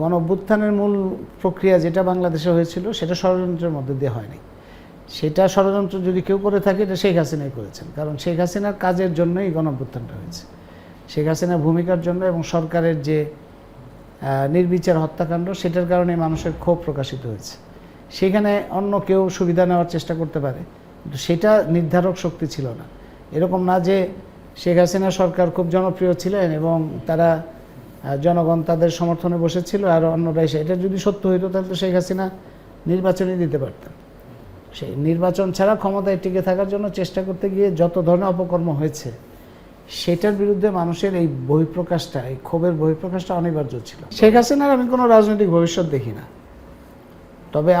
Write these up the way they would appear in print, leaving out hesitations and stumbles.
গণঅভ্যুত্থানের মূল প্রক্রিয়া যেটা বাংলাদেশে হয়েছিল সেটা ষড়যন্ত্রের মধ্যে দিয়ে হয়নি। সেটা ষড়যন্ত্র যদি কেউ করে থাকে এটা শেখ হাসিনাই করেছেন, কারণ শেখ হাসিনার কাজের জন্যই গণঅভ্যুত্থানটা হয়েছে। শেখ হাসিনার ভূমিকার জন্য এবং সরকারের যে নির্বিচার হত্যাকাণ্ড সেটার কারণে মানুষের ক্ষোভ প্রকাশিত হয়েছে। সেখানে অন্য কেউ সুবিধা নেওয়ার চেষ্টা করতে পারে, কিন্তু সেটা নির্ধারক শক্তি ছিল না। এরকম না যে শেখ হাসিনা সরকার খুব জনপ্রিয় ছিলেন এবং তারা জনগণ তাদের সমর্থনে বসেছিল আর অন্যরা এসে, এটা যদি সত্য হইতো তাহলে তো শেখ হাসিনা নির্বাচনই দিতে পারতেন। সেই নির্বাচন ছাড়া ক্ষমতায় টিকে থাকার জন্য চেষ্টা করতে গিয়ে যত ধরনের অপকর্ম হয়েছে সেটার বিরুদ্ধে মানুষের এই বহিঃপ্রকাশটা, এই ক্ষোভের বহিঃপ্রকাশটা অনিবার্য ছিল। শেখ হাসিনার আমি কোনো রাজনৈতিক ভবিষ্যৎ দেখি না। তবে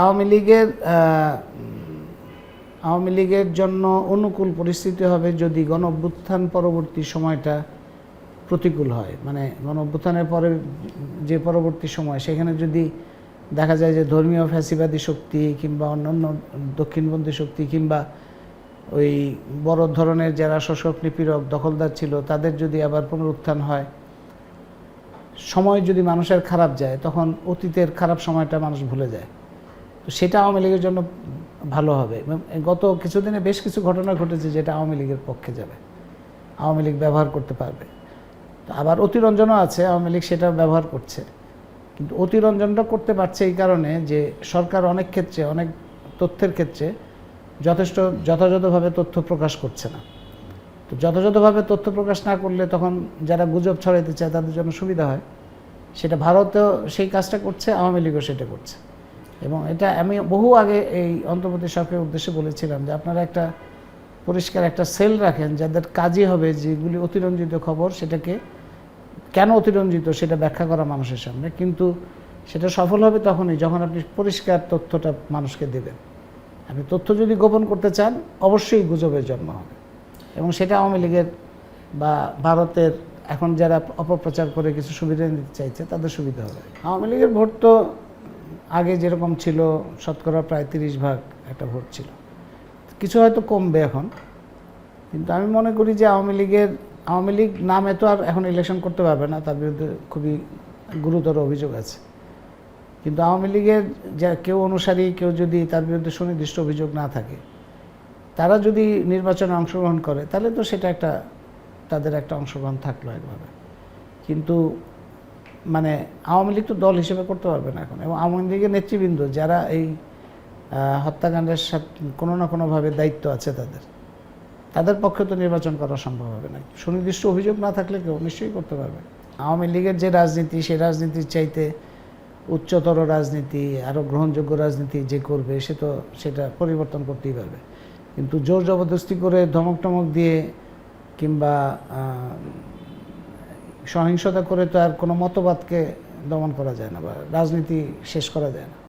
আওয়ামী লীগের জন্য অনুকূল পরিস্থিতি হবে যদি গণঅভ্যুত্থান পরবর্তী সময়টা প্রতিকূল হয়। মানে গণঅভ্যুত্থানের পরে যে পরবর্তী সময়, সেখানে যদি দেখা যায় যে ধর্মীয় ফ্যাসিবাদী শক্তি কিংবা অন্যান্য দক্ষিণপন্থী শক্তি কিংবা ওই বড় ধরনের যারা শোষক নিপীড়ক দখলদার ছিল তাদের যদি আবার পুনরুত্থান হয়, সময় যদি মানুষের খারাপ যায়, তখন অতীতের খারাপ সময়টা মানুষ ভুলে যায়। তো সেটা আওয়ামী লীগের জন্য ভালো হবে। গত কিছুদিনে বেশ কিছু ঘটনা ঘটেছে যেটা আওয়ামী লীগের পক্ষে যাবে, আওয়ামী লীগ ব্যবহার করতে পারবে। আবার অতিরঞ্জনও আছে, আওয়ামী লীগ সেটা ব্যবহার করছে। কিন্তু অতিরঞ্জনটা করতে পারছে এই কারণে যে সরকার অনেক ক্ষেত্রে, অনেক তথ্যের ক্ষেত্রে যথাযথভাবে তথ্য প্রকাশ করছে না। তো যথাযথভাবে তথ্য প্রকাশ না করলে তখন যারা গুজব ছড়াইতে চায় তাদের জন্য সুবিধা হয়। সেটা ভারতেও সেই কাজটা করছে, আওয়ামী লীগও সেটা করছে। এবং এটা আমি বহু আগে এই অন্তর্বর্তী সরকারের উদ্দেশ্যে বলেছিলাম যে আপনারা একটা পরিষ্কার একটা সেল রাখেন যাদের কাজই হবে যেগুলি অতিরঞ্জিত খবর সেটাকে কেন অতিরঞ্জিত সেটা ব্যাখ্যা করা মানুষের সামনে। কিন্তু সেটা সফল হবে তখনই যখন আপনি পরিষ্কার তথ্যটা মানুষকে দেবেন। আপনি তথ্য যদি গোপন করতে চান অবশ্যই গুজবের জন্ম হবে, এবং সেটা আওয়ামী লীগের বা ভারতের এখন যারা অপপ্রচার করে কিছু সুবিধা নিতে চাইছে তাদের সুবিধা হবে। আওয়ামী লীগের ভোট তো আগে যেরকম ছিল শতকরা প্রায় 30% একটা ভোট ছিল, কিছু হয়তো কমবে এখন। কিন্তু আমি মনে করি যে আওয়ামী লীগ নামে তো আর এখন ইলেকশন করতে পারবে না, তার বিরুদ্ধে খুবই গুরুতর অভিযোগ আছে। কিন্তু আওয়ামী লীগের যা কেউ অনুসারী, কেউ যদি তার বিরুদ্ধে সুনির্দিষ্ট অভিযোগ না থাকে, তারা যদি নির্বাচনে অংশগ্রহণ করে তাহলে তো সেটা একটা তাদের একটা অংশগ্রহণ থাকলো একভাবে। কিন্তু মানে আওয়ামী লীগ তো দল হিসেবে করতে পারবে না এখন। এবং আওয়ামী লীগের নেতৃবৃন্দ যারা এই হত্যাকাণ্ডের সাথে কোনো না কোনোভাবে দায়িত্ব আছে তাদের পক্ষে তো নির্বাচন করা সম্ভব হবে না। সুনির্দিষ্ট অভিযোগ না থাকলে কেউ নিশ্চয়ই করতে পারবে। আওয়ামী লীগের যে রাজনীতি, সেই রাজনীতির চাইতে উচ্চতর রাজনীতি, আরও গ্রহণযোগ্য রাজনীতি যে করবে সেটা পরিবর্তন করতেই পারবে। কিন্তু জোর জবরদস্তি করে ধমক টমক দিয়ে কিংবা সহিংসতা করে তো আর কোনো মতবাদকে দমন করা যায় না বা রাজনীতি শেষ করা যায় না।